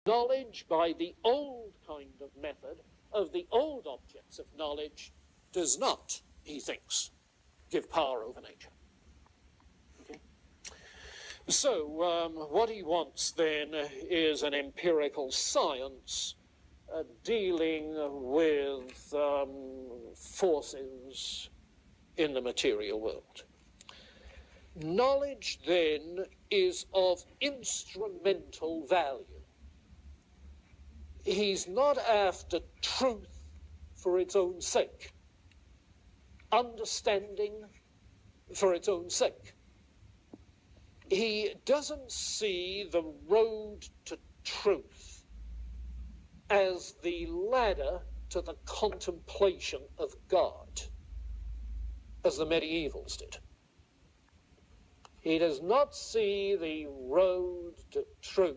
knowledge by the old kind of method of the old objects of knowledge does not, he thinks, give power over nature. Okay? So what he wants then is an empirical science dealing with forces in the material world. Knowledge then is of instrumental value. He's not after truth for its own sake, understanding for its own sake. He doesn't see the road to truth as the ladder to the contemplation of God, as the medievals did. He does not see the road to truth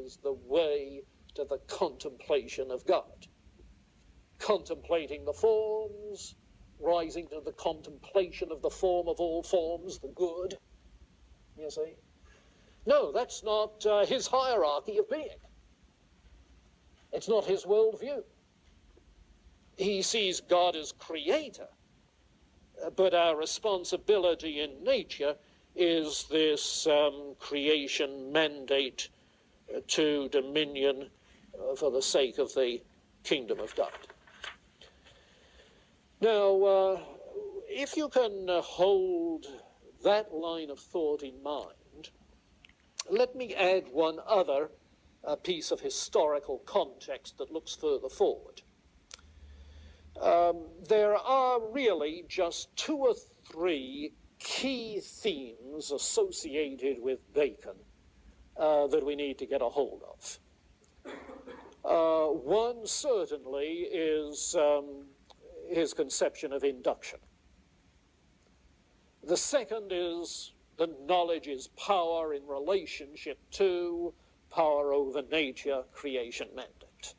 as the way to the contemplation of God. Contemplating the forms, rising to the contemplation of the form of all forms, the good, you see. No, that's not his hierarchy of being. It's not his worldview. He sees God as creator, but our responsibility in nature is this creation mandate to dominion for the sake of the kingdom of God. Now, if you can hold that line of thought in mind, let me add one other piece of historical context that looks further forward. There are really just two or three key themes associated with Bacon that we need to get a hold of. One certainly is his conception of induction. The second is that knowledge is power in relationship to power over nature, creation mandate.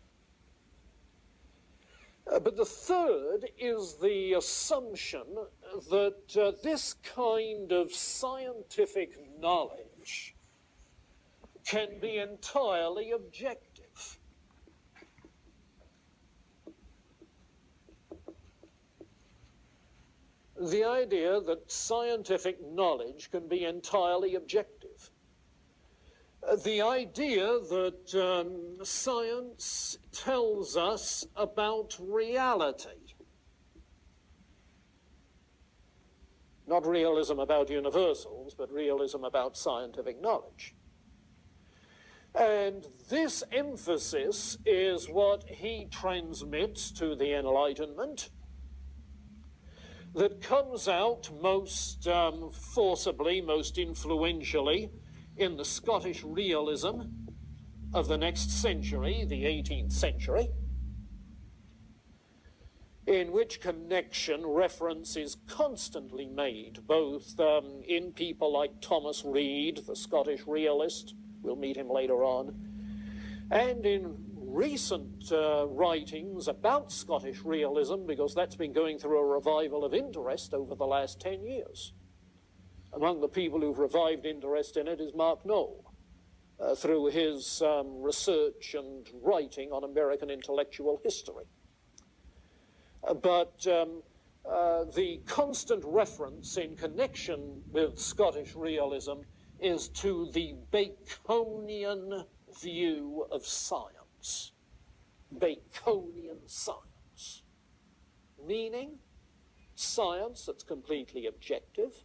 But the third is the assumption that this kind of scientific knowledge can be entirely objective. The idea that scientific knowledge can be entirely objective. The idea that science tells us about reality. Not realism about universals, but realism about scientific knowledge. And this emphasis is what he transmits to the Enlightenment, that comes out most forcibly, most influentially in the Scottish realism of the next century, the 18th century, in which connection reference is constantly made, both in people like Thomas Reid, the Scottish realist, we'll meet him later on, and in recent writings about Scottish realism, because that's been going through a revival of interest over the last 10 years. Among the people who've revived interest in it is Mark Noll, through his research and writing on American intellectual history. But the constant reference in connection with Scottish realism is to the Baconian view of science. Baconian science. Meaning science that's completely objective,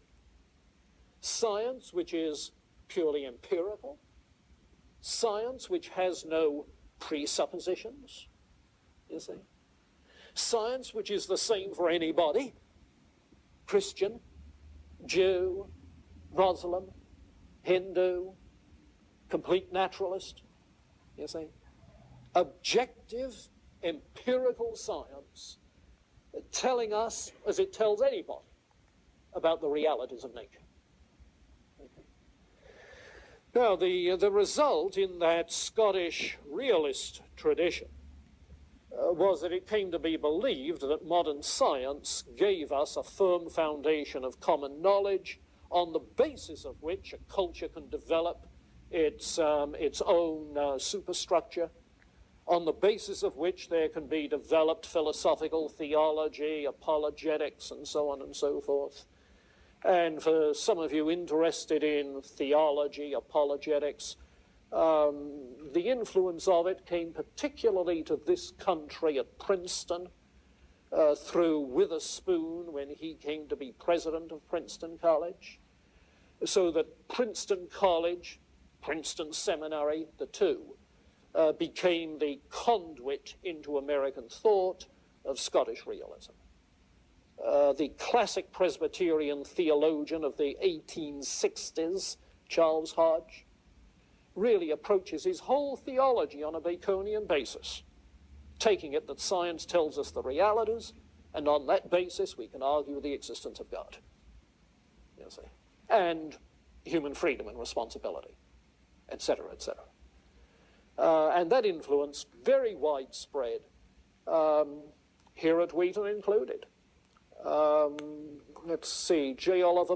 science which is purely empirical, science which has no presuppositions, you see. Science which is the same for anybody, Christian, Jew, Muslim, Hindu, complete naturalist, you see. Objective, empirical science telling us, as it tells anybody, about the realities of nature. Now, the result in that Scottish realist tradition was that it came to be believed that modern science gave us a firm foundation of common knowledge on the basis of which a culture can develop its own superstructure, on the basis of which there can be developed philosophical theology, apologetics, and so on and so forth. And for some of you interested in theology, apologetics, the influence of it came particularly to this country at Princeton, through Witherspoon when he came to be president of Princeton College, so that Princeton College, Princeton Seminary, the two, became the conduit into American thought of Scottish realism. The classic Presbyterian theologian of the 1860s, Charles Hodge, really approaches his whole theology on a Baconian basis, taking it that science tells us the realities, and on that basis we can argue the existence of God, you see, and human freedom and responsibility, etc., etc. And that influence, very widespread, here at Wheaton included. Let's see, J. Oliver